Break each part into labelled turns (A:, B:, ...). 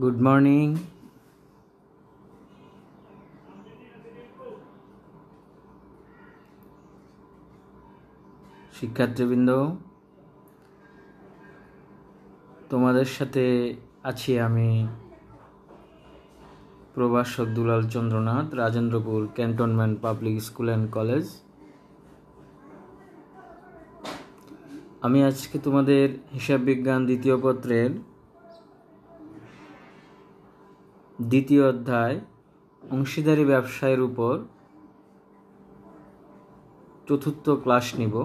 A: Good morning. শিক্ষার্থীবৃন্দ, তোমাদের সাথে আছি আমি প্রভাষক Dulal Chandranath, Rajendrapur cantonment public school and college. আমি আজকে তোমাদের হিসাব বিজ্ঞান দ্বিতীয় পত্রের দ্বিতীয় অধ্যায় অংশীদারি ব্যবসায়ের উপর চতুর্থ ক্লাস নিব।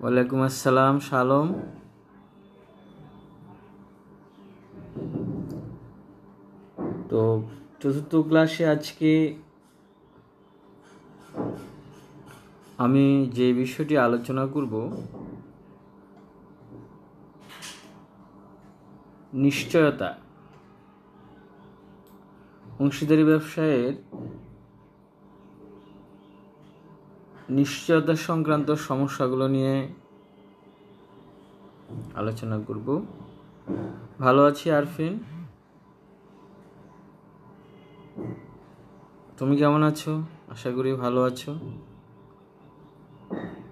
A: ওয়ালাইকুম আসসালাম শালম। তো চতুর্থ ক্লাসে আজকে আমি যে বিষয়টি আলোচনা করব নিশ্চয়তা। অংশীদারি ব্যবসায়ের নিশ্চয়তা সংক্রান্ত সমস্যাগুলো নিয়ে আলোচনা করব। ভালো আছি আরফিন, তুমি কেমন আছো? আশা করি ভালো আছো।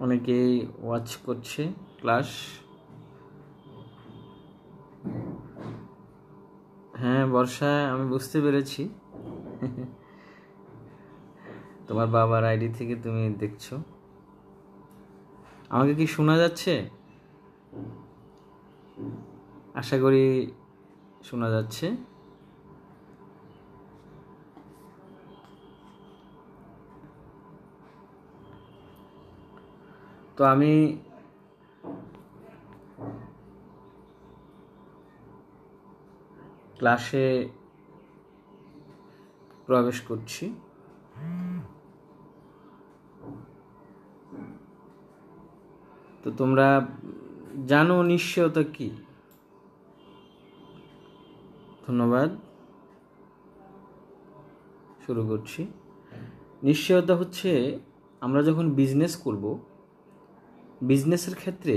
A: অনেকেই ওয়াচ করছে ক্লাস। হ্যাঁ বর্ষা, আমি বুঝতে পেরেছি তোমার বাবার আইডি থেকে তুমি দেখছো। আমাকে কি শোনা যাচ্ছে? আশা করি শোনা যাচ্ছে। তো আমি ক্লাসে প্রবেশ করছি। তো তোমরা জানো নিশ্চয়তা কি? ধন্যবাদ। শুরু করছি। নিশ্চয়তা হচ্ছে আমরা যখন বিজনেস করব, বিজনেসের ক্ষেত্রে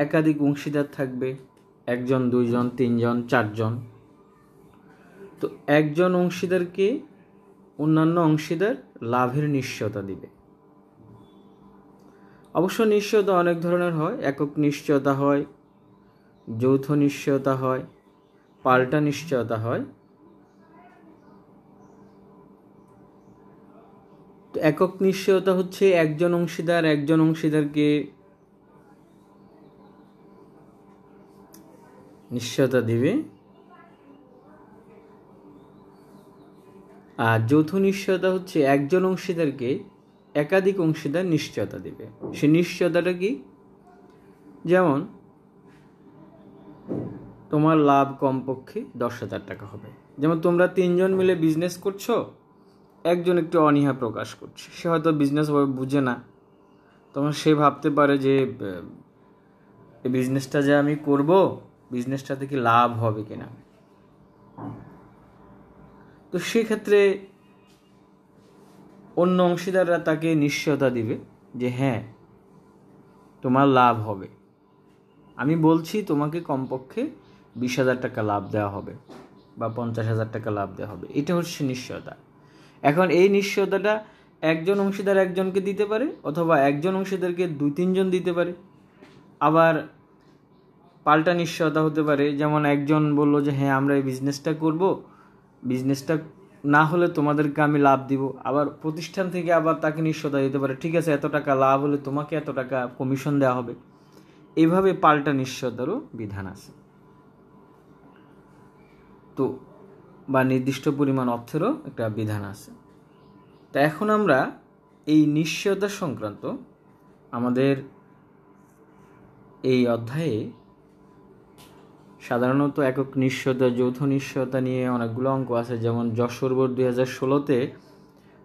A: একাধিক অংশীদার থাকবে, একজন, দুইজন, তিনজন, চারজন। তো একজন অংশীদারকে অন্যান্য অংশীদার লাভের নিশ্চয়তা দিবে। অবশ্য নিশ্চয়তা অনেক ধরনের হয়। একক নিশ্চয়তা হয়, যৌথ নিশ্চয়তা হয়, পাল্টা নিশ্চয়তা হয়। তো একক নিশ্চয়তা হচ্ছে একজন অংশীদারকে নিশ্চয়তা দিবে, আর যৌথ নিশ্চয়তা হচ্ছে একজন অংশীদারকে একাধিক অংশীদার নিশ্চয়তা দিবে। সে নিশ্চয়তাটা কি? যেমন তোমার লাভ কমপক্ষে 10,000 টাকা হবে। যেমন তোমরা তিনজন মিলে বিজনেস করছো, একজন একটু অনীহা প্রকাশ করছে, সে হয়তো বিজনেস বুঝে না। তখন সে ভাবতে পারে যে এই বিজনেসটা যে আমি করব, বিজনেসটা থেকে লাভ হবে কিনা। তো সেক্ষেত্রে অন্য অংশীদাররা তাকে নিশ্চয়তা দিবে যে হ্যাঁ তোমার লাভ হবে। আমি বলছি তোমাকে কমপক্ষে 20,000 টাকা লাভ দেওয়া হবে বা 50,000 টাকা লাভ দেওয়া হবে। এটা হচ্ছে নিশ্চয়তা। এখন এই নিশ্চয়তাটা একজন অংশীদার একজনকে দিতে পারে, অথবা একজন অংশীদারকে 2-3 জন দিতে পারে। আবার পাল্টা নিশ্চয়তা হতে পারে, যেমন একজন বললো যে হ্যাঁ আমরা এই বিজনেসটা করব, বিজনেসটা না হলে তোমাদেরকে আমি লাভ দিব। আবার প্রতিষ্ঠান থেকে আবার তাকে নিশ্চয়তা দিতে পারে, ঠিক আছে এত টাকা লাভ হলে তোমাকে এত টাকা কমিশন দেওয়া হবে। এইভাবে পাল্টা নিশ্চয়তারও বিধান আছে। তো বা নির্দিষ্ট পরিমাণ অর্থেরও একটা বিধান আছে। তা এখন আমরা এই নিশ্চয়তা সংক্রান্ত আমাদের এই অধ্যায়ে সাধারণত একক নিশ্চয়তা, যৌথ নিশ্চয়তা নিয়ে অনেকগুলো অঙ্ক আছে। যেমন যশোর বোর্ড 2016-তে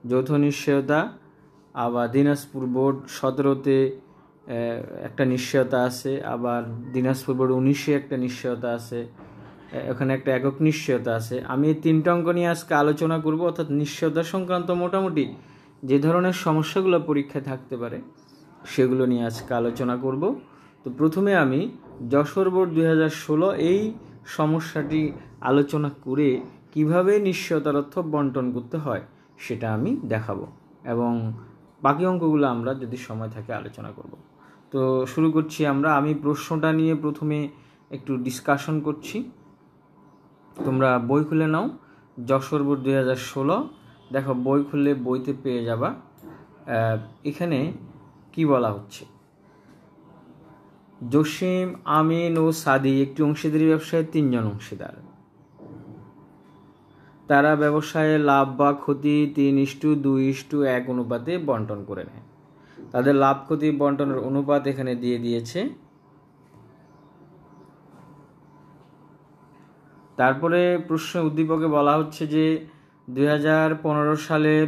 A: যৌথ নিশ্চয়তা, আবার দিনাজপুর বোর্ড 17-তে একটা নিশ্চয়তা আছে, আবার দিনাজপুর বোর্ড 19-এ একটা নিশ্চয়তা আছে, ওখানে একটা একক নিশ্চয়তা আছে। আমি এই 3টা অঙ্ক নিয়ে আজকে আলোচনা করব, অর্থাৎ নিশ্চয়তা সংক্রান্ত মোটামুটি যে ধরনের সমস্যাগুলো পরীক্ষায় থাকতে পারে সেগুলো নিয়ে আজকে আলোচনা করব। তো প্রথমে আমি যশোর বোর্ড 2016 এই সমস্যাটি আলোচনা করে কিভাবে নিশ্চয়তার অর্থ বন্টন করতে হয় সেটা আমি দেখাবো, এবং বাকি অঙ্কগুলো আমরা যদি সময় থাকে আলোচনা করব। তো শুরু করছি আমি প্রশ্নটা নিয়ে প্রথমে একটু ডিসকাশন করছি। তোমরা বই খুলে নাও, যশোর বোর্ড 2016। দেখো, বই খুললে বইতে পেয়ে যাবা। এখানে কি বলা হচ্ছে, জসিম, আমিন ও সাদি একটি অংশীদারি ব্যবসায় 3 জন অংশীদার। তারা ব্যবসায়ে লাভ বা ক্ষতি 3:2:1 অনুপাতে বন্টন করে নেয়। তাদের লাভ ক্ষতি বন্টনের অনুপাত এখানে দিয়ে দিয়েছে। তারপরে প্রশ্ন উদ্দীপকে বলা হচ্ছে যে 2015 সালের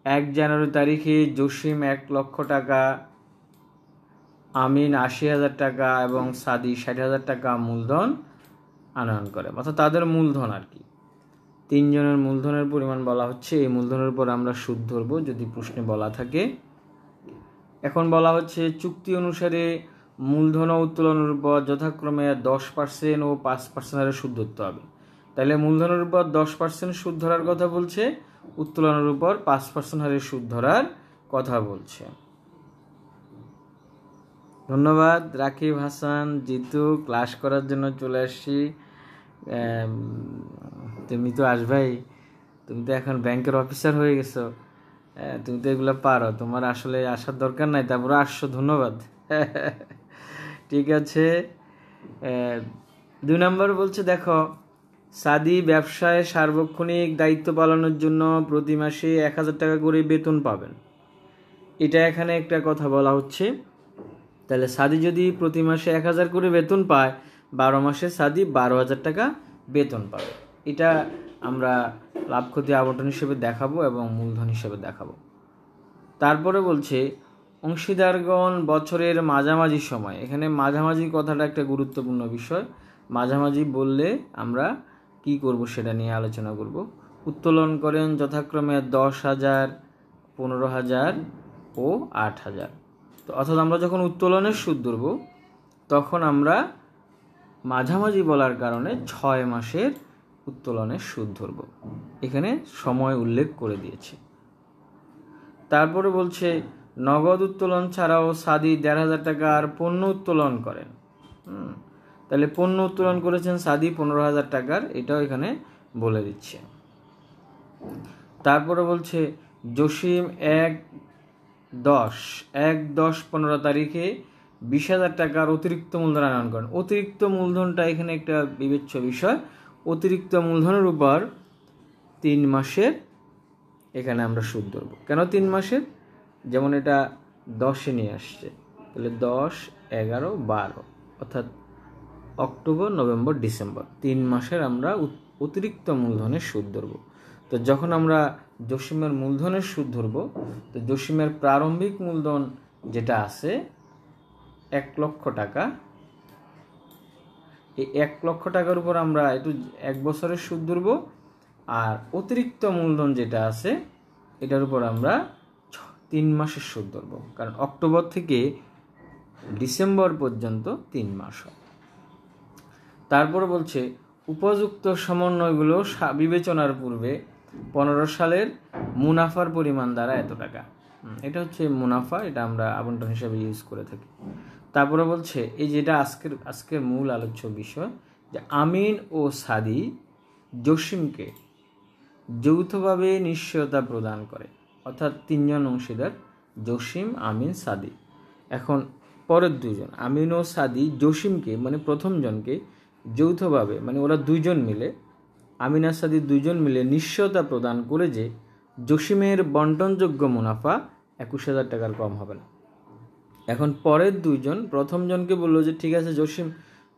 A: 1 জানুয়ারি তারিখে জসিম 1 লক্ষ টাকা, আমিন 80,000 টাকা এবং সাদি 60,000 টাকা মূলধন আনয়ন করে, অর্থাৎ তাদের মূলধন আর কি। 3 জনের মূলধনের পরিমাণ বলা হচ্ছে। এই মূলধনের উপর আমরা সুদ ধরবো যদি প্রশ্নে বলা থাকে। এখন বলা হচ্ছে চুক্তি অনুসারে মূলধন ও উত্তোলনের উপর যথাক্রমে 10% ও 5% হারে সুদ ধরতে হবে। তাহলে মূলধনের উপর 10% সুদ ধরার কথা বলছে, উত্তোলনের উপর 5% হারে সুদ ধরার কথা বলছে। ধন্যবাদ রাকিব হাসান, জিতু, ক্লাস করার জন্য চলে আসছি। তুমি তো আসবাই, তুমি তো এখন ব্যাংকের অফিসার হয়ে গেছো, তুমি তো এগুলো পারো, তোমার আসলে আসার দরকার নাই, তারপরে আসছো, ধন্যবাদ। ঠিক আছে। 2 নম্বর বলছে, দেখো, সাদি ব্যবসায় সার্বক্ষণিক দায়িত্ব পালনের জন্য প্রতি মাসে 1,000 টাকা করে বেতন পাবেন। এটা এখানে একটা কথা বলা হচ্ছে। তাহলে সাদি যদি প্রতি মাসে 1,000 করে বেতন পায়, 12 মাসে সাদি 12,000 টাকা বেতন পাবে। এটা আমরা লাভ ক্ষতি আবন্টন হিসেবে দেখাবো এবং মূলধন হিসেবে দেখাবো। তারপরে বলছে অংশীদারগণ বছরের মাঝামাঝি সময়, এখানে মাঝামাঝি কথাটা একটা গুরুত্বপূর্ণ বিষয়। মাঝামাঝি বললে আমরা কি করব সেটা নিয়ে আলোচনা করব। উত্তোলন করেন যথাক্রমে 10,000, 15,000 ও 8,000। তো অর্থাৎ আমরা যখন উত্তোলনের সুদ ধরব তখন আমরা মাঝামাঝি বলার কারণে 6 মাসের উত্তোলনের সুদ ধরব, এখানে সময় উল্লেখ করে দিয়েছে। তারপরে বলছে নগদ উত্তোলন ছাড়াও সাদি 1,500 টাকার পণ্য উত্তোলন করেন। তাহলে পণ্য উত্তোলন করেছেন সাদি 15,000 টাকার, এটাও এখানে বলে দিচ্ছে। তারপরে বলছে জসিম 1/10/15 তারিখে 20,000 টাকার অতিরিক্ত মূলধন আনয়ন করেন। অতিরিক্ত মূলধনটা এখানে একটা বিবেচ্য বিষয়। অতিরিক্ত মূলধনের উপর 3 মাসের এখানে আমরা সুদ ধরব। কেন 3 মাসের? যেমন এটা 10-এ নিয়ে আসছে, তাহলে 10, 11, 12, অর্থাৎ অক্টোবর, নভেম্বর, ডিসেম্বর 3 মাসের আমরা অতিরিক্ত মূলধনের সুদ ধরব। তো যখন আমরা জসিমের মূলধনের সুদ ধরব, তো জসিমের প্রারম্ভিক মূলধন যেটা আছে 1 লক্ষ টাকা, এই 1 লক্ষ টাকার উপর আমরা একটু 1 বছরের সুদ ধরব, আর অতিরিক্ত মূলধন যেটা আছে এটার উপর আমরা 3 মাসের সুদ ধরব, কারণ অক্টোবর থেকে ডিসেম্বর পর্যন্ত 3 মাস হয়। তারপরে বলছে উপযুক্ত সমন্বয়গুলো বিবেচনার পূর্বে 15 সালের মুনাফার পরিমাণ দ্বারা এত টাকা। এটা হচ্ছে মুনাফা, এটা আমরা আবন্টন হিসেবে ইউজ করে থাকি। তারপরে বলছে এই যেটা আজকের মূল আলোচ্য বিষয়, যে আমিন ও সাদি জসিমকে যৌথভাবে নিশ্চয়তা প্রদান করে, অর্থাৎ 3 জন অংশীদার, জসিম, আমিন, সাদি। এখন পরের 2 জন আমিন ও সাদি জসিমকে, মানে প্রথম জনকে যৌথভাবে, মানে ওরা 2 জন মিলে, আমিন আর সাদি 2 জন মিলে নিশ্চয়তা প্রদান করে যে জসিমের বন্টনযোগ্য মুনাফা 21,000 টাকার কম হবে না। এখন পরের 2 জন প্রথম জনকে বললো যে ঠিক আছে জসিম,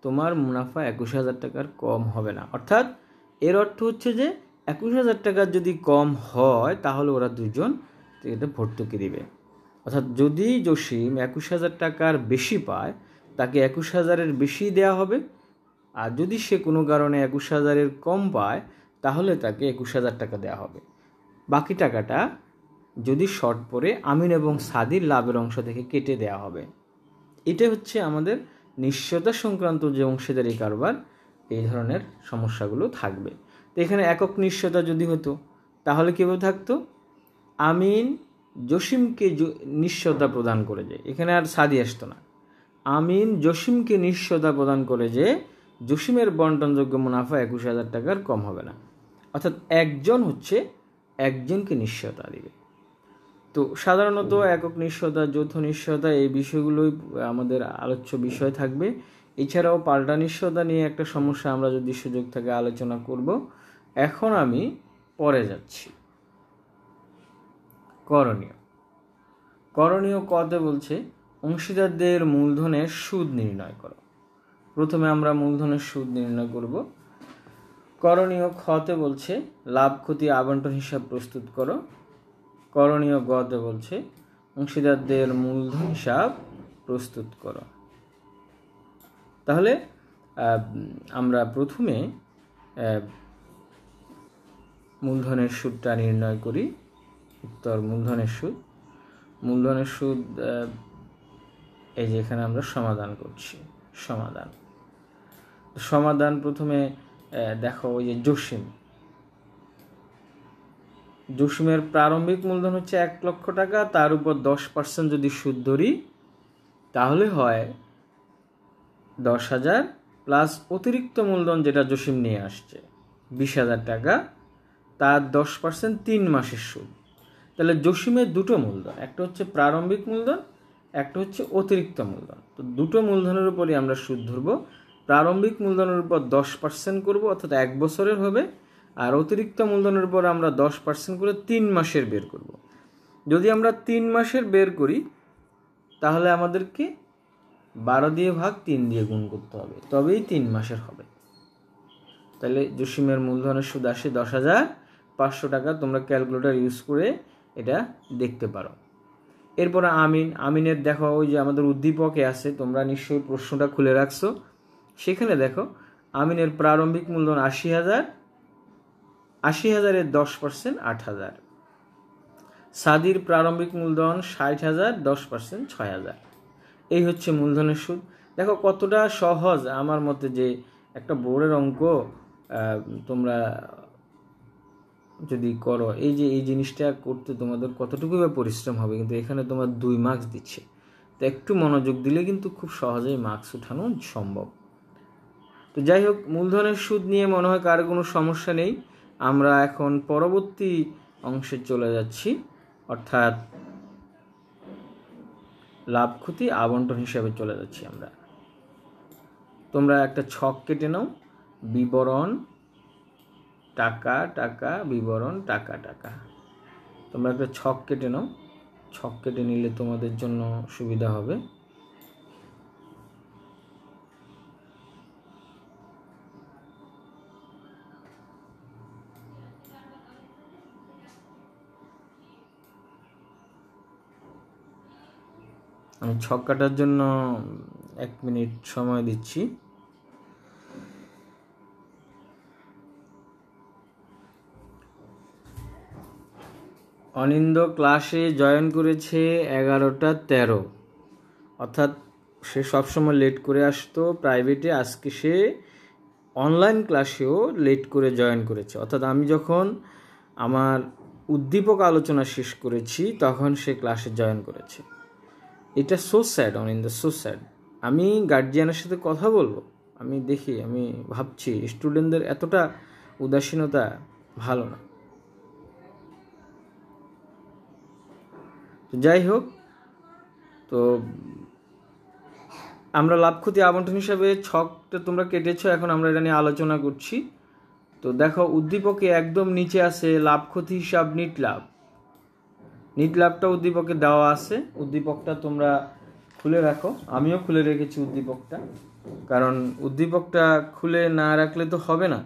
A: তোমার মুনাফা 21,000 টাকার কম হবে না। অর্থাৎ এর অর্থ হচ্ছে যে 21,000 টাকার যদি কম হয় তাহলে ওরা 2 জন এটা ভর্তুকি দিবে। অর্থাৎ যদি জসিম 21,000 টাকার বেশি পায় তাকে 21,000-এর বেশি দেওয়া হবে, আর যদি সে কোনো কারণে 21,000-এর কম পায় তাহলে তাকে 21,000 টাকা দেওয়া হবে। বাকি টাকাটা যদি শর্ট পড়ে আমিন এবং সাদির লাভের অংশ থেকে কেটে দেওয়া হবে। এটা হচ্ছে আমাদের নিশ্চয়তা সংক্রান্ত যে অংশীদারি কারবার, এই ধরনের সমস্যাগুলো থাকবে। তো এখানে একক নিশ্চয়তা যদি হতো তাহলে কীভাবে থাকতো? আমিন জসিমকে নিশ্চয়তা প্রদান করে যে, এখানে আর সাদি আসতো না। আমিন জসিমকে নিশ্চয়তা প্রদান করে যে জসিমের বন্টনযোগ্য মুনাফা 21,000 টাকার কম হবে না। অর্থাৎ একজন হচ্ছে একজনকে নিশ্চয়তা দিবে। তো সাধারণত একক নিশ্চয়তা, যৌথ নিশ্চয়তা, এই বিষয়গুলোই আমাদের আলোচ্য বিষয় থাকবে। এছাড়াও পাল্টা নিশ্চয়তা নিয়ে একটা সমস্যা আমরা যদি সুযোগ থাকে আলোচনা করব। এখন আমি পরে যাচ্ছি। করণীয় কতে বলছে অংশীদারদের মূলধনের সুদ নির্ণয় করো। প্রথমে আমরা মূলধনের সুদ নির্ণয় করব। করণীয় খতে বলছে লাভ ক্ষতি আবন্টন হিসাব প্রস্তুত করো। করণীয় গতে বলছে অংশীদারদের মূলধন হিসাব প্রস্তুত করো। তাহলে আমরা প্রথমে মূলধনের সুদটা নির্ণয় করি। উত্তর মূলধনের সুদ এই যে এখানে আমরা সমাধান করছি। সমাধান প্রথমে দেখো, ওই যে জসিমের প্রারম্ভিক মূলধন হচ্ছে 1 লক্ষ টাকা, তার উপর 10% যদি সুদ ধরি তাহলে হয় 10,000 প্লাস অতিরিক্ত মূলধন যেটা জসিম নিয়ে আসছে 20,000 টাকা, তার 10% 3 মাসের সুদ। তাহলে জসিমের দুটো মূলধন, একটা হচ্ছে প্রারম্ভিক মূলধন, একটা হচ্ছে অতিরিক্ত মূলধন। তো দুটো মূলধনের উপরই আমরা সুদ ধরব। প্রারম্ভিক মূলধনের উপর 10% করব, অর্থাৎ 1 বছরের হবে, আর অতিরিক্ত মূলধনের উপর আমরা 10% করে 3 মাসের বের করব। যদি আমরা 3 মাসের বের করি তাহলে আমাদেরকে 12 দিয়ে ভাগ 3 দিয়ে গুণ করতে হবে, তবেই 3 মাসের হবে। তাহলে জসিমের মূলধনের সুদ আসে 10,500 টাকা। তোমরা ক্যালকুলেটর ইউজ করে এটা দেখতে পারো। এরপরে আমিনের দেখো, ওই যে আমাদের উদ্দীপকে আছে, তোমরা নিশ্চয়ই প্রশ্নটা খুলে রাখছো, সেখানে দেখো আমিনের প্রারম্ভিক মূলধন 80,000, 80,000-এর 10% 8,000। সাদির প্রারম্ভিক মূলধন 60,000, 10% 6,000। এই হচ্ছে মূলধনের সুদ। দেখো কতটা সহজ আমার মতে, যে একটা বোর্ডের অঙ্ক তোমরা যদি করো, এই যে এই জিনিসটা করতে তোমাদের কতটুকু পরিশ্রম হবে, কিন্তু এখানে তোমার 2 মার্কস দিচ্ছে। তো একটু মনোযোগ দিলে কিন্তু খুব সহজেই মার্কস উঠানো সম্ভব। তো যাই হোক, মূলধনের সুদ নিয়ে মনে হয় কারো কোনো সমস্যা নেই। আমরা এখন পরবর্তী অংশে চলে যাচ্ছি, অর্থাৎ লাভ ক্ষতি আবন্টন হিসাবে চলে যাচ্ছি আমরা। তোমরা একটা ছক কেটে নাও, বিবরণ টাকা টাকা, বিবরণ টাকা টাকা। তোমরা একটা ছক কেটে নাও, ছক কেটে নিলে তোমাদের জন্য সুবিধা হবে। আমি ছক কাটার জন্য 1 মিনিট সময় দিচ্ছি। অনিন্দ ক্লাসে জয়েন করেছে 11টা 13, অর্থাৎ সে সবসময় লেট করে আসতো প্রাইভেটে। আজকে সে অনলাইন ক্লাসেও লেট করে জয়েন করেছে, অর্থাৎ আমি যখন আমার উদ্দীপক আলোচনা শেষ করেছি তখন সে ক্লাসে জয়েন করেছে। এটা সো স্যাড অনিন্দ, সো স্যাড। আমি গার্জিয়ানের সাথে কথা বলবো, আমি ভাবছি স্টুডেন্টদের এতটা উদাসীনতা ভালো না। তো যাই হোক, তো আমরা লাভ ক্ষতি আবন্টন হিসাবে ছকটা তোমরা কেটেছো, এখন আমরা এটা নিয়ে আলোচনা করছি। তো দেখো উদ্দীপকে একদম নিচে আছে লাভ ক্ষতি হিসাব নিট লাভ। নিট লাভটা উদ্দীপকে দেওয়া আছে। উদ্দীপকটা তোমরা খুলে রাখো, আমিও খুলে রেখেছি উদ্দীপকটা, কারণ উদ্দীপকটা খুলে না রাখলে তো হবে না,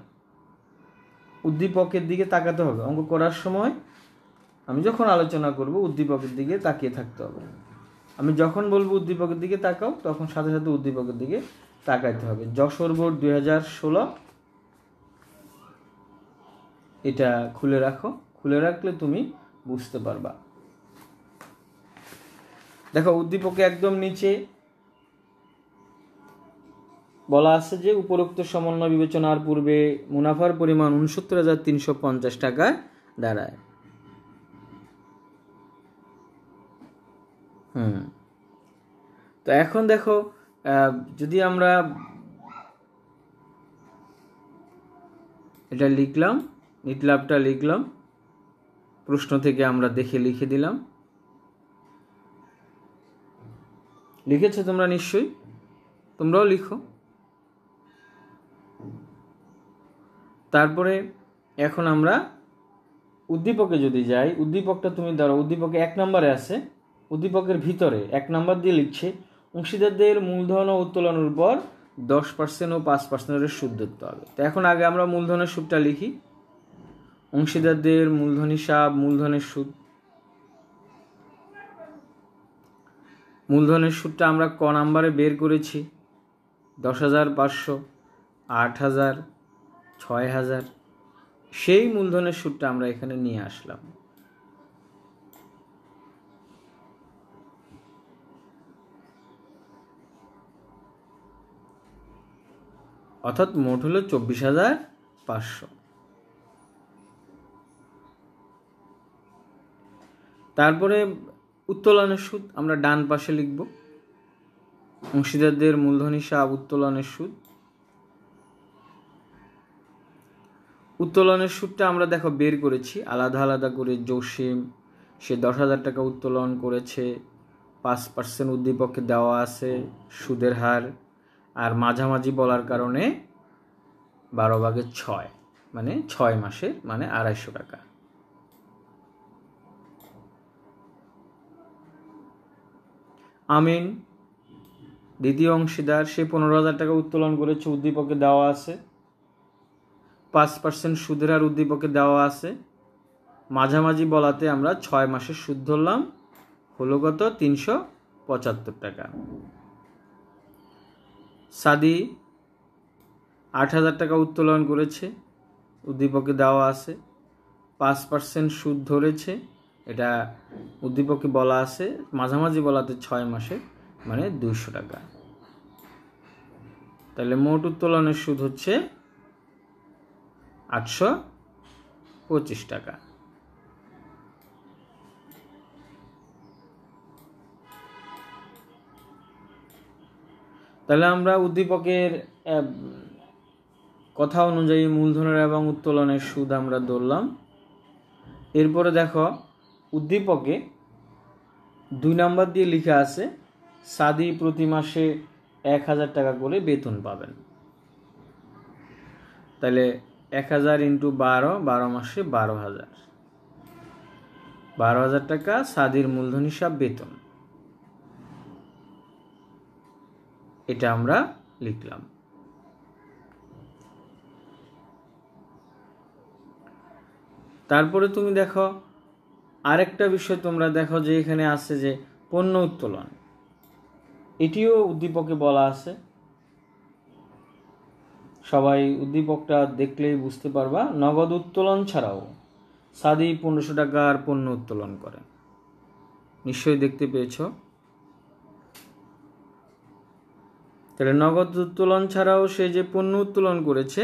A: উদ্দীপকের দিকে তাকাতে হবে অঙ্ক করার সময়। আমি যখন আলোচনা করব উদ্দীপকের দিকে তাকিয়ে থাকতে হবে। আমি যখন বলবো উদ্দীপকের দিকে তাকাও, তখন সাথে সাথে উদ্দীপকের দিকে তাকাইতে হবে। যশোর বোর্ড 2016 এটা খুলে রাখো, খুলে রাখলে তুমি বুঝতে পারবা। দেখো উদ্দীপকে একদম নিচে বলা আছে যে উপরোক্ত সমন্বয় বিবেচনার পূর্বে মুনাফার পরিমাণ ৬৯,৩৫০ টাকায় দাঁড়ায়। তো এখন দেখো যদি আমরা এটা লিখলাম, নিটলাভটা লিখলাম, প্রশ্ন থেকে আমরা দেখে লিখে দিলাম। লিখেছো তোমরা নিশ্চয়ই, তোমরাও লিখো। তারপরে এখন আমরা উদ্দীপকে যদি যাই, উদ্দীপকটা তুমি ধরো উদ্দীপকে 1 নম্বরে আছে, উদ্দীপকের ভিতরে 1 নম্বর দিয়ে লিখছে অংশীদারদের মূলধন ও উত্তোলনের উপর 10% ও 5% সুদ দিতে হবে। তো এখন আগে আমরা মূলধনের সুদটা লিখি। অংশীদারদের মূলধন হিসাব, মূলধনের সুদ। মূলধনের সুদটা আমরা ক নাম্বারে বের করেছি? 10,500, 8,000, 6,000। সেই মূলধনের সুদটা আমরা এখানে নিয়ে আসলাম। অর্থাৎ মোট হলো 24,500। তারপরে উত্তোলনের সুদ আমরা ডান পাশে লিখব। অংশীদারদের মূলধন হিসাব, উত্তোলনের সুদ। উত্তোলনের সুদটা আমরা দেখো বের করেছি আলাদা আলাদা করে। জসিম সে 10,000 টাকা উত্তোলন করেছে, 5% উদ্দীপকে দেওয়া আছে সুদের হার, আর মাঝামাঝি বলার কারণে 12/6 মানে 6 মাসে, মানে 250 টাকা। আমিন দ্বিতীয় অংশীদার, সে 15,000 টাকা উত্তোলন করেছে, উদ্দীপকে দেওয়া আছে 5% সুদের হার, উদ্দীপকে দেওয়া আছে। মাঝামাঝি বলাতে আমরা 6 মাসের সুদ ধরলাম, হলো কত? 375 টাকা। সাদি 8,000 টাকা উত্তোলন করেছে, উদ্দীপকে দেওয়া আছে 5% সুদ ধরেছে, এটা উদ্দীপকে বলা আছে, মাঝামাঝি বলাতে 6 মাসে, মানে 200 টাকা। তাহলে মোট উত্তোলনের সুদ হচ্ছে 825 টাকা। তাহলে আমরা উদ্দীপকের কথা অনুযায়ী মূলধনের এবং উত্তোলনের সুদ আমরা ধরলাম। এরপরে দেখো উদ্দীপকে 2 নাম্বার দিয়ে লেখা আছে সাদি প্রতি মাসে 1,000 টাকা করে বেতন পাবেন। তাহলে 1,000 × 12 মাসে 12,000, 12,000 টাকা সাদির মূলধন হিসাব বেতন, এটা আমরা লিখলাম। তারপরে তুমি দেখো আরেকটা বিষয়, তোমরা দেখো যে এখানে আছে যে পণ্য উত্তোলন, এটিও উদ্দীপকে বলা আছে। সবাই উদ্দীপকটা দেখলেই বুঝতে পারবা। নগদ উত্তোলন ছাড়াও সাদি 1500 টাকার পণ্য উত্তোলন করে, নিশ্চয়ই দেখতে পেয়েছ। তাহলে নগদ উত্তোলন ছাড়াও সে যে পণ্য উত্তোলন করেছে,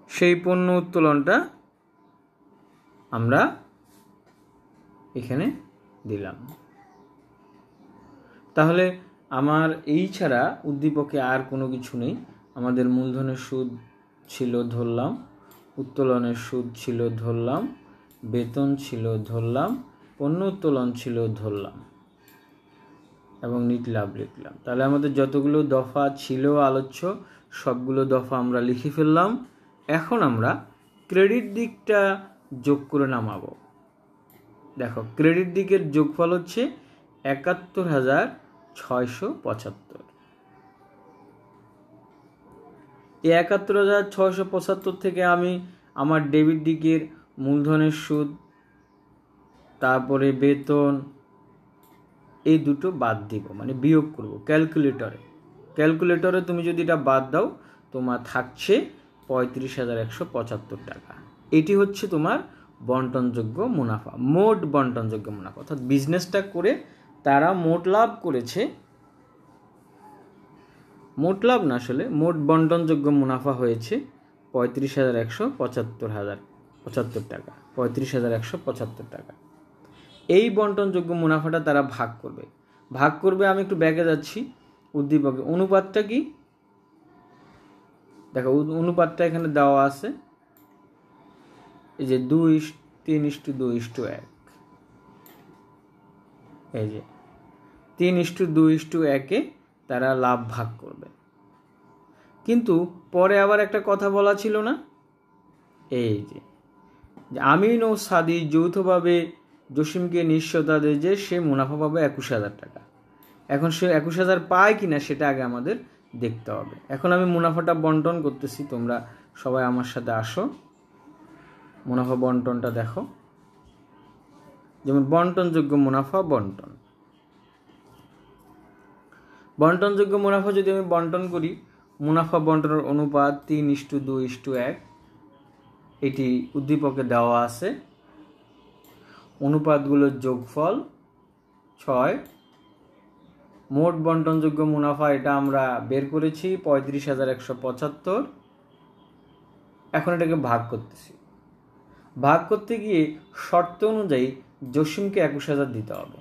A: সেই পণ্য উত্তোলনটা আমরা এখানে দিলাম। তাহলে আমার এই ছাড়া উদ্দীপকে আর কোনো কিছু নেই। আমাদের মূলধনের সুদ ছিল ধরলাম, উত্তোলনের সুদ ছিল ধরলাম, বেতন ছিল ধরলাম, পণ্য উত্তোলন ছিল ধরলাম, এবং নিট লাভ লিখলাম। তাহলে আমাদের যতগুলো দফা ছিল আলোচ্য, সবগুলো দফা আমরা লিখে ফেললাম। এখন আমরা ক্রেডিট দিকটা যোগ করে নামাবো। দেখো ক্রেডিট দিকের যোগফল হচ্ছে 71,675। এই 71,675 থেকে আমি আমার ডেবিট দিকের মূলধনের সুদ, তারপরে বেতন, এই দুটো বাদ দিব, মানে বিয়োগ করব ক্যালকুলেটরে তুমি যদি এটা বাদ দাও তোমার থাকছে 35,175 টাকা। এটি হচ্ছে তোমার বন্টনযোগ্য মুনাফা, মোট বন্টনযোগ্য মুনাফা, অর্থাৎ বিজনেসটা করে তারা মোট লাভ করেছে, মোট লাভ না আসলে মোট বন্টনযোগ্য মুনাফা হয়েছে 35,175 টাকা, 35,175 টাকা। এই বন্টনযোগ্য মুনাফাটা তারা ভাগ করবে। আমি একটু ব্যাগে যাচ্ছি, উদ্দীপকে অনুপাতটা কি দেখো, অনুপাতটা এখানে দেওয়া আছে, এই যে 3:2:1, এই যে 3:2:1 তারা লাভ ভাগ করবে। কিন্তু পরে আবার একটা কথা বলা ছিল না, এই যে আমিন ও সাদি যৌথভাবে জসিমকে নিশ্চয়তা দেয় যে সে মুনাফা পাবে 21,000 টাকা। এখন সে 21,000 পায় কিনা সেটা আগে আমাদের দেখতে হবে। এখন আমি মুনাফাটা বন্টন করতেছি, তোমরা সবাই আমার সাথে আসো, মুনাফা বন্টনটা দেখো। যেমন বন্টনযোগ্য মুনাফা বন্টনযোগ্য মুনাফা যদি আমি বন্টন করি, মুনাফা বন্টনের অনুপাত 3:2:1, এটি উদ্দীপকে দেওয়া আছে। অনুপাতগুলোর যোগফল 6। মোট বন্টনযোগ্য মুনাফা এটা আমরা বের করেছি 35,175। এখন এটাকে ভাগ করতেছি, ভাগ করতে গিয়ে শর্ত অনুযায়ী জসিমকে 21,000 দিতে হবে,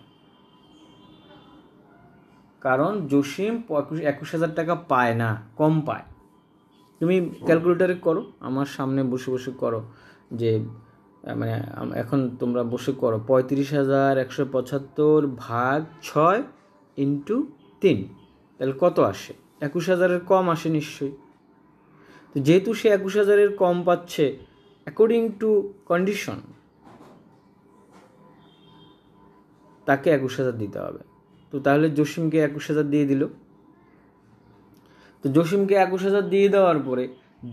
A: কারণ জসিম 21,000 টাকা পায় না, কম পায়। তুমি ক্যালকুলেটারে করো, আমার সামনে বসে বসে করো, যে মানে এখন তোমরা বসে করো 35,175 ভাগ 6 ইন্টু 3, তাহলে কত আসে? 21,000-এর কম আসে নিশ্চয়ই। তো যেহেতু সে 21,000-এর কম পাচ্ছে, অ্যাকর্ডিং টু কন্ডিশন তাকে 21,000 দিতে হবে। তো তাহলে জসিমকে 21,000 দিয়ে দিল। তো জসিমকে 21,000 দিয়ে দেওয়ার পরে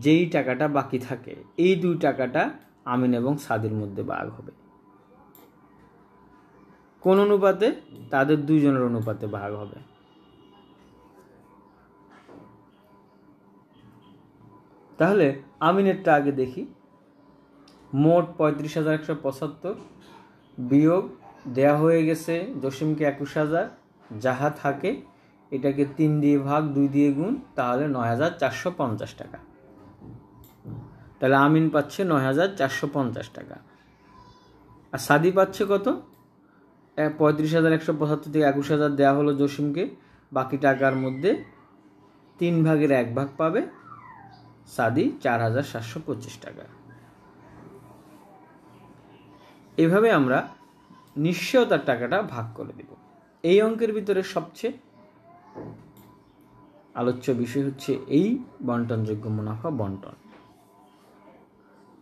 A: যেই টাকাটা বাকি থাকে, এই 2 টাকাটা আমিন এবং সাদির মধ্যে ভাগ হবে। কোন অনুপাতে? তাদের দুইজনের অনুপাতে ভাগ হবে। তাহলে আমিনেরটা আগে দেখি। মোট 35,175 বিয়োগ দেয়া হয়ে গেছে জসিমকে 21,000, যাহা থাকে এটাকে 3 দিয়ে ভাগ, 2 দিয়ে গুণ, তাহলে 9,450 টাকা। তাহলে আমিন পাচ্ছে 9,450 টাকা, আর সাদি পাচ্ছে কত? 35,175 থেকে 21,000 দেওয়া হলো জসিমকে, বাকি টাকার মধ্যে 3 ভাগের 1 ভাগ পাবে সাদি, 4,725 টাকা। এভাবে আমরা নিশ্চয়তার টাকাটা ভাগ করে দেব। এই অঙ্কের ভিতরে সবচেয়ে আলোচ্য বিষয় হচ্ছে এই বন্টনযোগ্য মুনাফা বন্টন,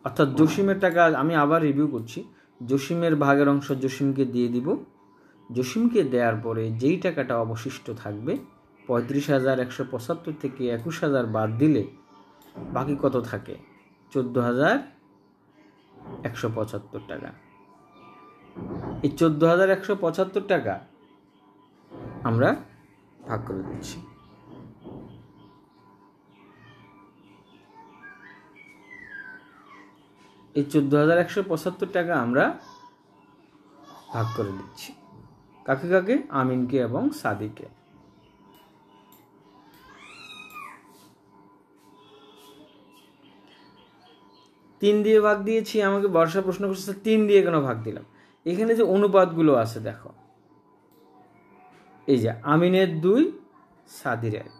A: অর্থাৎ জসিমের টাকা আমি আবার রিভিউ করছি। জসিমের ভাগের অংশ জসিমকে দিয়ে দিব, জসিমকে দেওয়ার পরে যেই টাকাটা অবশিষ্ট থাকবে 35,175 থেকে 21,000 বাদ দিলে বাকি কত থাকে? 14,175 টাকা। এই 14,175 টাকা আমরা ভাগ করে দিচ্ছি। এই 14,175 টাকা আমরা ভাগ করে দিচ্ছি কাকে কাকে? আমিনকে এবং সাদিকে। তিন দিয়ে ভাগ দিয়েছি। আমাকে বর্ষা প্রশ্ন করছে 3 দিয়ে কেন ভাগ দিলাম? এখানে যে অনুপাতগুলো আছে দেখো, এই যে আমিনের 2, সাদির 1,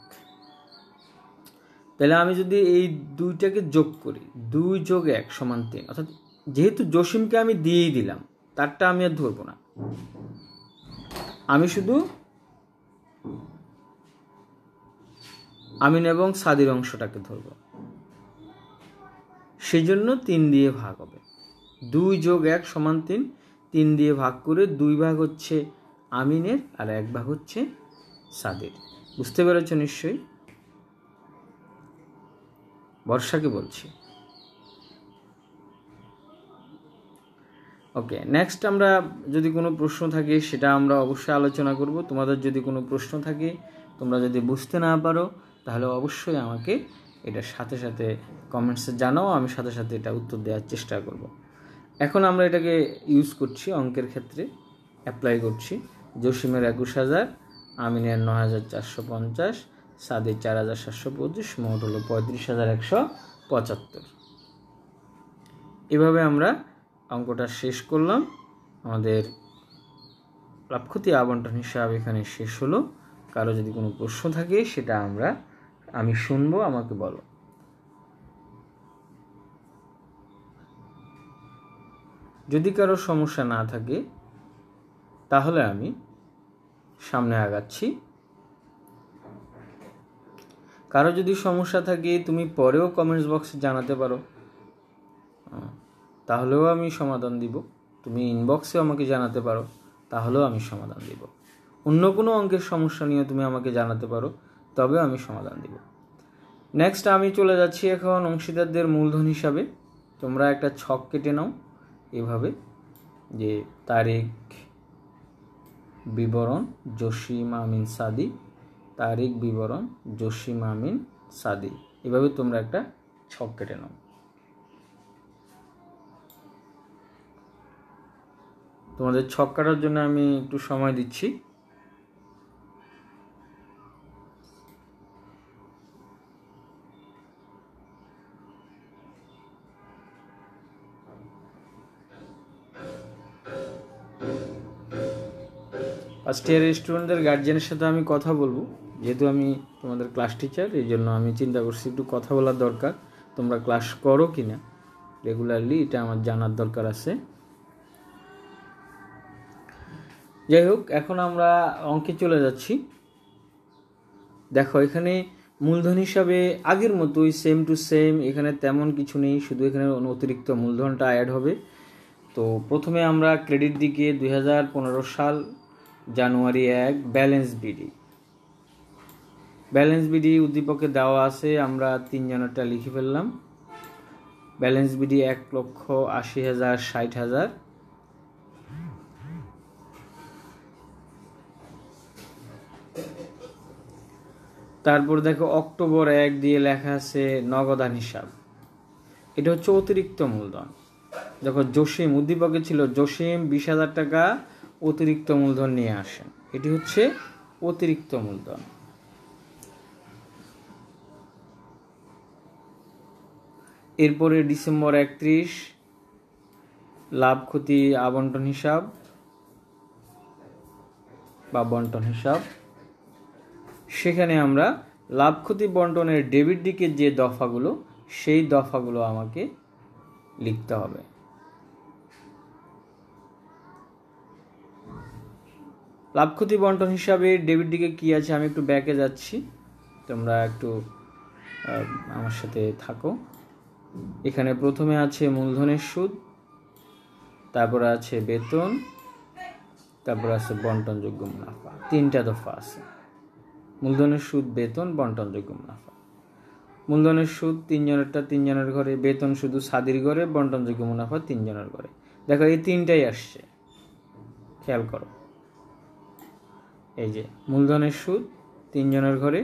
A: তাহলে আমি যদি এই 2টাকে যোগ করি, 2 যোগ 1 সমান 3, অর্থাৎ যেহেতু জসিমকে আমি দিয়েই দিলাম, তারটা আমি আর ধরবো না, আমি শুধু আমিন এবং সাদির অংশটাকে ধরবো, সেই জন্য 3 দিয়ে ভাগ হবে। 2 যোগ 1 সমান 3, 3 দিয়ে ভাগ করে 2 ভাগ হচ্ছে আমিনের আর 1 ভাগ হচ্ছে সাদির। বুঝতে পেরেছ নিশ্চয়ই? বর্ষাকে বলছি। ওকে, নেক্সট আমরা যদি কোনো প্রশ্ন থাকে সেটা আমরা অবশ্যই আলোচনা করব। তোমাদের যদি কোনো প্রশ্ন থাকে, তোমরা যদি বুঝতে না পারো, তাহলে অবশ্যই আমাকে এটার সাথে সাথে কমেন্টসে জানাও, আমি সাথে সাথে এটা উত্তর দেওয়ার চেষ্টা করব। এখন আমরা এটাকে ইউজ করছি অঙ্কের ক্ষেত্রে, অ্যাপ্লাই করছি। জসিমের 21,000, আমিনের 9,450, সাদির 4,725, মোট হলো 35,175। এভাবে আমরা অঙ্কটা শেষ করলাম। আমাদের লাভ ক্ষতি আবন্টন হিসাব এখানে শেষ হলো। কারো যদি কোনো প্রশ্ন থাকে সেটা আমি শুনবো, আমাকে বলো। যদি কারো সমস্যা না থাকে তাহলে আমি সামনে আগাচ্ছি। কারো যদি সমস্যা থাকে তুমি পরেও কমেন্টস বক্সে জানাতে পারো, তাহলেও আমি সমাধান দিব। তুমি ইনবক্সে আমাকে জানাতে পারো, তাহলেও আমি সমাধান দিব। অন্য কোনো অঙ্কের সমস্যা নিয়ে তুমি আমাকে জানাতে পারো, তবেও আমি সমাধান দিব। নেক্সট আমি চলে যাচ্ছি এখন অংশীদারদের মূলধন হিসাবে। তোমরা একটা ছক কেটে নাও এভাবে, যে তারিখ বিবরণ জসিম আমিন সাদি, তারিখ বিবরণ জসিম আমিন সাদি, এভাবে তোমরা একটা ছক কেটে নাও। তোমাদের ছক কাটার জন্য আমি একটু সময় দিচ্ছি। ফার্স্ট ইয়ারের স্টুডেন্টদের গার্জিয়ানের সাথে আমি কথা বলবো, যেহেতু আমি তোমাদের ক্লাস টিচার, এই জন্য আমি চিন্তা করছি একটু কথা বলার দরকার। তোমরা ক্লাস করো কি না রেগুলারলি, এটা আমার জানার দরকার আছে। যাই হোক, এখন আমরা অঙ্কে চলে যাচ্ছি। দেখো এখানে মূলধন হিসাবে আগের মতোই সেম টু সেম, এখানে তেমন কিছু নেই, শুধু এখানে অতিরিক্ত মূলধনটা অ্যাড হবে। তো প্রথমে আমরা ক্রেডিট দিকে 2015 সাল জানুয়ারি 1 ব্যালেন্স বিডি উদ্দীপকে দেওয়া আছে, আমরা 3 জনেরটা লিখে ফেললাম। Balance BD 1,80,000, 60,000। তারপর দেখো অক্টোবর 1 দিয়ে লেখা আছে নগদান হিসাব, এটা হচ্ছে অতিরিক্ত মূলধন। দেখো জসিম উদ্দীপকে ছিল জসিম 20,000 টাকা অতিরিক্ত মূলধন নিয়ে আসেন, এটি হচ্ছে অতিরিক্ত মূলধন। এরপরে ডিসেম্বর 31 লাভ ক্ষতি আবন্টন হিসাব বা বন্টন হিসাব, সেখানে আমরা লাভ ক্ষতি বন্টনের ডেবিট দিকের যে দফাগুলো, সেই দফাগুলো আমাকে লিখতে হবে। লাভ ক্ষতি বন্টন হিসাবে ডেবিট দিকে কি আছে, আমি একটু ব্যাকে যাচ্ছি, তোমরা একটু আমার সাথে থাকো। এখানে প্রথমে আছে মূলধনের সুদ, তারপরে আছে বেতন, তারপর আছে বন্টনযোগ্য মুনাফা। 3টা দফা আছে, মূলধনের সুদ, বেতন, বন্টনযোগ্য মুনাফা। মূলধনের সুদ 3 জনেরটা 3 জনের ঘরে, বেতন শুধু সাদির ঘরে, বন্টনযোগ্য মুনাফা 3 জনের ঘরে। দেখো এই 3টাই আসছে, খেয়াল করো। এই যে মূলধনের সুদ 3 জনের ঘরে,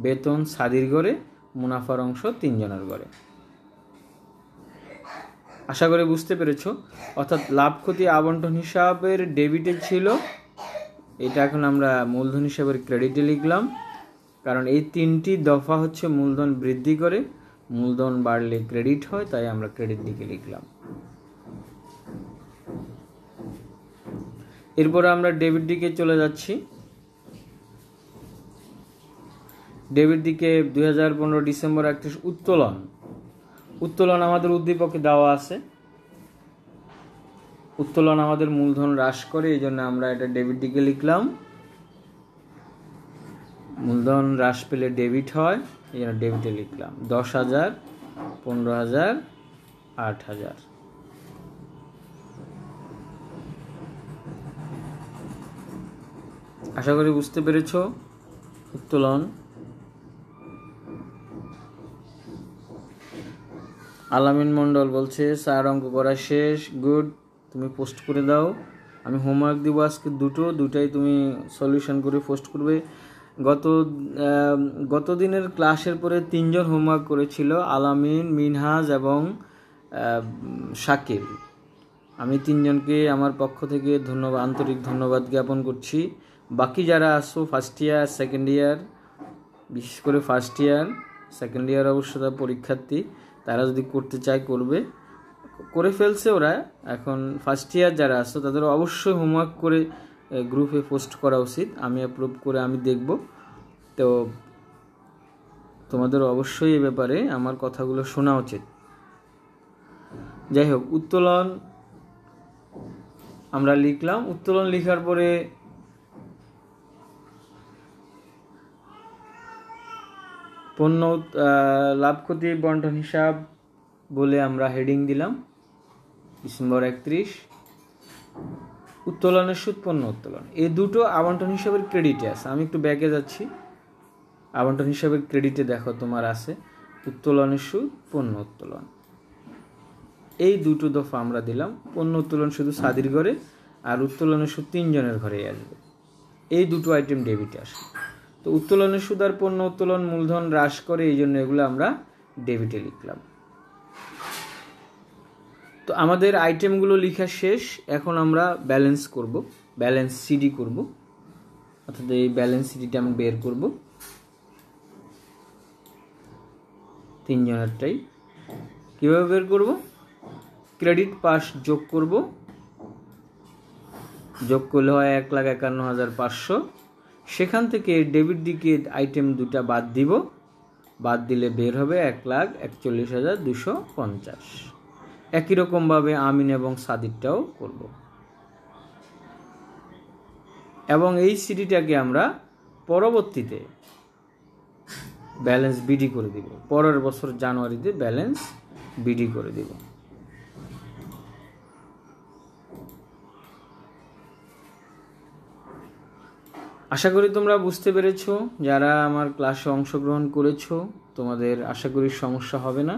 A: বেতন সাদির ঘরে, মুনাফার অংশ 3 জনের ঘরে। আশা করি বুঝতে পেরেছ। অর্থাৎ লাভ ক্ষতি আবন্টন হিসাবের ডেবিটে ছিল, এটা এখন আমরা মূলধন হিসাবের ক্রেডিটে লিখলাম, কারণ এই 3টি দফা হচ্ছে মূলধন বৃদ্ধি করে, মূলধন বাড়লে ক্রেডিট হয়, তাই আমরা ক্রেডিট দিকে লিখলাম। এরপরে আমরা ডেবিট দিকে চলে যাচ্ছি। ডেবিট দিকে 2015 ডিসেম্বর 31 উত্তোলন আমাদের উদ্দীপকে দেওয়া আছে। উত্তোলন আমাদের মূলধন হ্রাস করে, এই জন্য আমরা এটা ডেবিট দিকে লিখলাম। মূলধন হ্রাস পেলে ডেবিট হয়, এই জন্য ডেবিটে লিখলাম। 10,000, 15,000, 8,000। আশা করি বুঝতে পেরেছ। উত্তোলন আলামিন মন্ডল বলছে স্যার অঙ্ক করা শেষ, গুড। তুমি পোস্ট করে দাও। আমি হোমওয়ার্ক দিব আজকে দুটাই তুমি সলিউশন করে পোস্ট করবে। গত দিনের ক্লাসের পরে 3 জন হোমওয়ার্ক করেছিল, আলামিন, মিনহাজ এবং শাকিল। আমি 3 জনকে আমার পক্ষ থেকে আন্তরিক ধন্যবাদ জ্ঞাপন করছি। বাকি যারা আসো ফার্স্ট ইয়ার, সেকেন্ড ইয়ার, বিশেষ করে ফার্স্ট ইয়ার, সেকেন্ড ইয়ার অবশ্য তারা পরীক্ষার্থী, তারা যদি করতে চায় করে ফেলছে ওরা। এখন ফার্স্ট ইয়ার যারা আসো তাদের অবশ্যই হোমওয়ার্ক করে গ্রুপে পোস্ট করা উচিত। আমি অ্যাপ্রুভ করে আমি দেখব। তো তোমাদের অবশ্যই এ ব্যাপারে আমার কথাগুলো শোনা উচিত। যাই হোক, উত্তোলন আমরা লিখলাম। উত্তোলন লেখার পরে পণ্য লাভ ক্ষতি বন্টন হিসাব বলে আমরা হেডিং দিলাম ডিসেম্বর 31। উত্তোলনের সুদ, পণ্য উত্তোলন, এই দুটো আবন্টন হিসাবের ক্রেডিটে আছে। আমি একটু ব্যাকে যাচ্ছি। আবন্টন হিসাবের ক্রেডিটে দেখো তোমার আছে উত্তোলনের সুদ, পণ্য উত্তোলন, এই দুটো দফা আমরা দিলাম। পণ্য উত্তোলন শুধু সাদির ঘরে, আর উত্তোলনের সুদ 3 জনের ঘরেই আসবে। এই দুটো আইটেম ডেবিটে আসবে। তো উত্তোলনের সুদ আর পণ্য উত্তোলন মূলধন হ্রাস করে, এই জন্য এগুলো আমরা ডেবিটে লিখলাম। তো আমাদের আইটেমগুলো লেখা শেষ। এখন আমরা ব্যালেন্স করব, ব্যালেন্স সিডি করব, অর্থাৎ এই ব্যালেন্স সিডিটা আমি বের করব 3 জনেরটাই। কীভাবে বের করব? ক্রেডিট পাস যোগ করব, যোগ করলে হয় 1,51,500। সেখান থেকে ডেবিট দিকে আইটেম দুটা বাদ দিব, বাদ দিলে বের হবে 1,41,250। একই রকমভাবে আমিন এবং সাদিরটাও করব। এবং এই সিডিটাকে আমরা পরবর্তীতে ব্যালেন্স বিডি করে দিব, পরের বছর জানুয়ারিতে ব্যালেন্স বিডি করে দিব। আশা করি তোমরা বুঝতে পেরেছো। যারা আমার ক্লাসে অংশগ্রহণ করেছো তোমাদের আশা করি সমস্যা হবে না।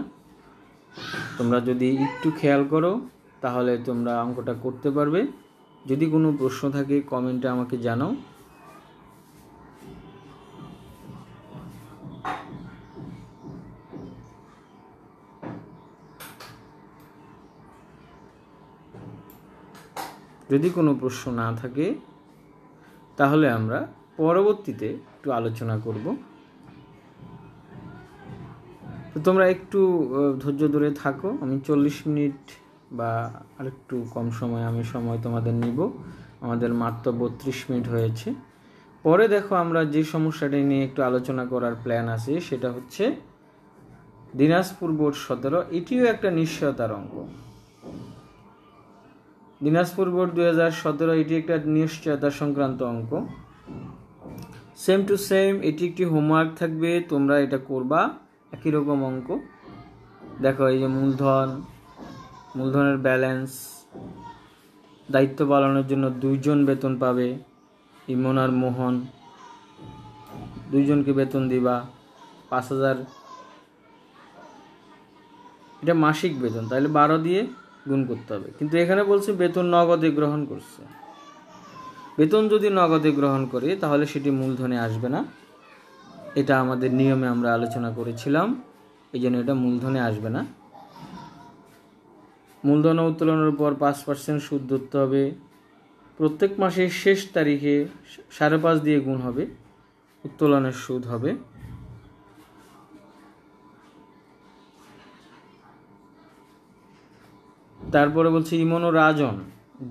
A: তোমরা যদি একটু খেয়াল করো তাহলে তোমরা অঙ্কটা করতে পারবে। যদি কোনো প্রশ্ন থাকে কমেন্টে আমাকে জানাও। যদি কোনো প্রশ্ন না থাকে তাহলে আমরা পরবর্তীতে একটু আলোচনা করব। তো তোমরা একটু ধৈর্য ধরে থাকো। আমি 40 মিনিট বা আরেকটু কম সময় সময় তোমাদের নিব। আমাদের মাত্র 32 মিনিট হয়েছে। পরে দেখো আমরা যে সমস্যাটা নিয়ে একটু আলোচনা করার প্ল্যান আছে সেটা হচ্ছে দিনাজপুর বোর্ড 17। এটিও একটা নিশ্চয়তার অঙ্ক। দিনাজপুর বোর্ড 2017, এটি একটা নিশ্চয়তা সংক্রান্ত অঙ্ক। সেম টু সেম এটি একটি হোমওয়ার্ক থাকবে, তোমরা এটা করবা। একই রকম অঙ্ক। দেখো এই যে মূলধনের ব্যালেন্স, দায়িত্ব পালনের জন্য 2 জন বেতন পাবে, ইমন আর মোহন, 2 জনকে বেতন দিবা 5,000। এটা মাসিক বেতন, তাহলে 12 দিয়ে গুণ করতে হবে। কিন্তু এখানে বলছে বেতন নগদে গ্রহণ করছে। বেতন যদি নগদে গ্রহণ করে তাহলে সেটি মূলধনে আসবে না। এটা আমাদের নিয়মে আমরা আলোচনা করেছিলাম, এই জন্য এটা মূলধনে আসবে না। মূলধন উত্তোলনের উপর 5% সুদ ধরতে হবে। প্রত্যেক মাসের শেষ তারিখে 5.5 দিয়ে গুণ হবে, উত্তোলনের সুদ হবে। তারপরে বলছে ইমন ও রাজন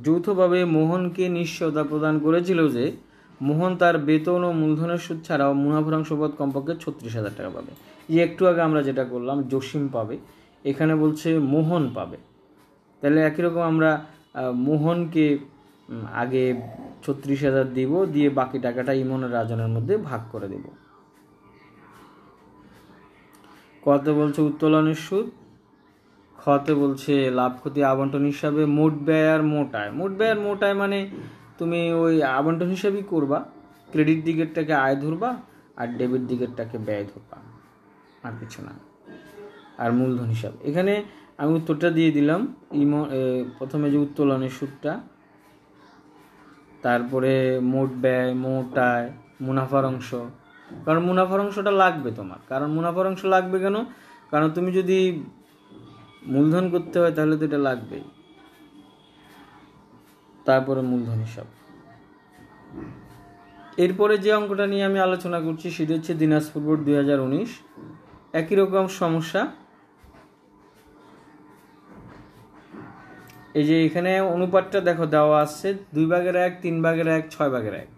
A: যৌথভাবে মোহনকে নিশ্চয়তা প্রদান করেছিল যে মোহন তার বেতন ও মূলধনের সুদ ছাড়াও মুনাফাংশ পদ কমপক্ষে 36,000 টাকা পাবে। এই একটু আগে আমরা যেটা করলাম জসিম পাবে, এখানে বলছে মোহন পাবে। তাহলে একই রকম আমরা মোহনকে আগে 36,000 দিব, দিয়ে বাকি টাকাটা ইমন ও রাজনের মধ্যে ভাগ করে দেব। কত বলছে উত্তোলনের সুদ, খতে বলছে লাভ ক্ষতি আবন্টন হিসাবে মোট ব্যয় আর মোট আয়। মোট ব্যয় আর মোট আয় মানে তুমি ওই আবন্টন হিসাবেই করবা, ক্রেডিট দিকেরটাকে আয় ধরবা আর ডেবিট দিকেরটাকে ব্যয় ধরবা, আর কিছু না। আর মূলধন হিসাব। এখানে আমি উত্তরটা দিয়ে দিলাম। প্রথমে যে উত্তোলনের সুদটা, তারপরে মোট ব্যয়, মোট আয়, মুনাফার অংশ। কারণ মুনাফার অংশটা লাগবে তোমার। কারণ মুনাফার অংশ লাগবে কেন? কারণ তুমি যদি মূলধন করতে হয় তাহলে তো এটা লাগবেই। তারপরে মূলধন হিসাব। এরপরে যে অঙ্কটা নিয়ে আমি আলোচনা করছি সেটা হচ্ছে দিনাজপুর বোর্ড 2019। একই রকম সমস্যা। এই যে এখানে অনুপাতটা দেখো দেওয়া আছে 2/1, 3/1, 6/1।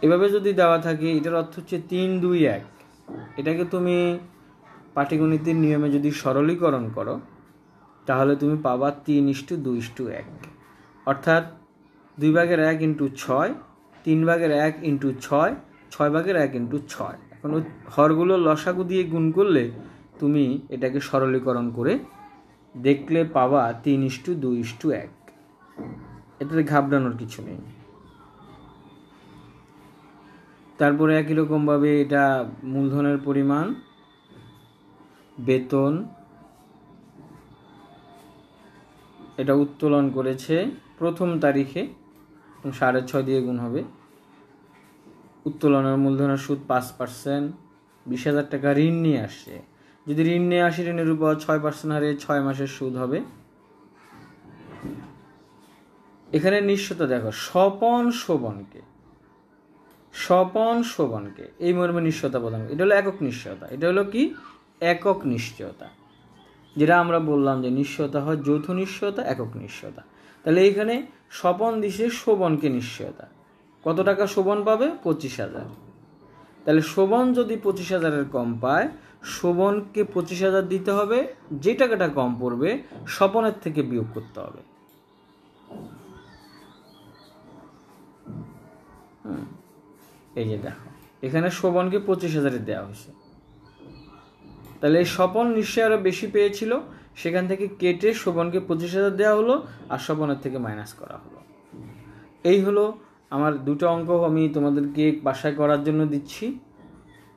A: এভাবে যদি দেওয়া থাকে এটার অর্থ হচ্ছে 3, 2, 1। এটাকে তুমি পাটিগণিতের নিয়মে যদি সরলীকরণ করো তাহলে তুমি পাবা 3:2:1। অর্থাৎ 2/1 ইন্টু 6, 3/1 ইন্টু 6, 6/1 ইন্টু 6। এখন ওই হরগুলো লসাগু দিয়ে গুণ করলে তুমি এটাকে সরলীকরণ করে দেখলে পাবা 3:2:1। এটাতে ঘাবড়ানোর কিছু নেই। তারপরে একই রকমভাবে এটা মূলধনের পরিমাণ, বেতন, এটা উত্তোলন করেছে প্রথম তারিখে, 6.5 দিয়ে গুণ হবে। উত্তোলনের মূলধনের সুদ 5%। 20,000 টাকা ঋণ নিয়ে আসছে। যদি ঋণ নিয়ে আসে ঋণের উপর 6% হারে 6 মাসের সুদ হবে। এখানে নিশ্চয়তা দেখো, স্বপন শোভনকে এই মর্মে নিশ্চয়তা প্রদান। এটা হলো একক নিশ্চয়তা। এটা হলো কি? একক নিশ্চয়তা। যেটা আমরা বললাম যে নিশ্চয়তা হয় যৌথ নিশ্চয়তা, একক নিশ্চয়তা। তাহলে এইখানে স্বপন দিছে শোভনকে নিশ্চয়তা। কত টাকা শোভন পাবে? 25,000। তাহলে শোভন যদি 25,000-এর কম পায়, শোভনকে 25,000 দিতে হবে। যে টাকাটা কম পড়বে স্বপনের থেকে বিয়োগ করতে হবে। এই যে দেখো, এখানে শোভনকে 25,000 দেওয়া হয়েছে। তাহলে স্বপন নিশ্চয় আরো বেশি পেয়েছিল, সেখান থেকে কেটে শোভনকে 25,000 দেওয়া হলো আর স্বপনের থেকে মাইনাস করা হলো। এই হলো আমার দুটো অঙ্ক আমি তোমাদেরকে বাসায় করার জন্য দিচ্ছি।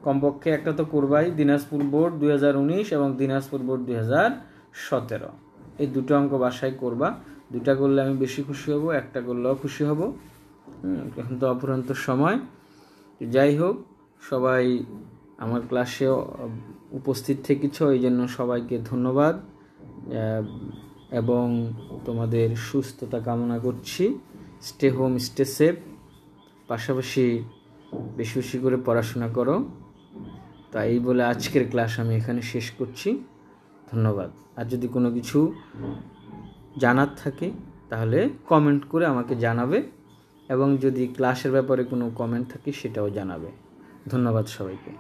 A: কমপক্ষে একটা তো করবাই, দিনাজপুর বোর্ড 2019 এবং দিনাজপুর বোর্ড 2017। এই দুটো অঙ্ক বাসায় করবা। দুটা করলে আমি বেশি খুশি হব, একটা করলেও খুশি হব। এখন তো অপরন্ত সময়। যাই হোক, সবাই আমার ক্লাসে উপস্থিত থেকেছ, এই জন্য সবাইকে ধন্যবাদ এবং তোমাদের সুস্থতা কামনা করছি। Stay home, stay safe. পাশাপাশি বেশি বেশি করে পড়াশোনা করো। তাই এই বলে আজকের ক্লাস আমি এখানে শেষ করছি। ধন্যবাদ। আর যদি কোনো কিছু জানার থাকে তাহলে কমেন্ট করে আমাকে জানাবে, এবং যদি ক্লাসের ব্যাপারে কোনো কমেন্ট থাকে সেটাও জানাবে। ধন্যবাদ সবাইকে।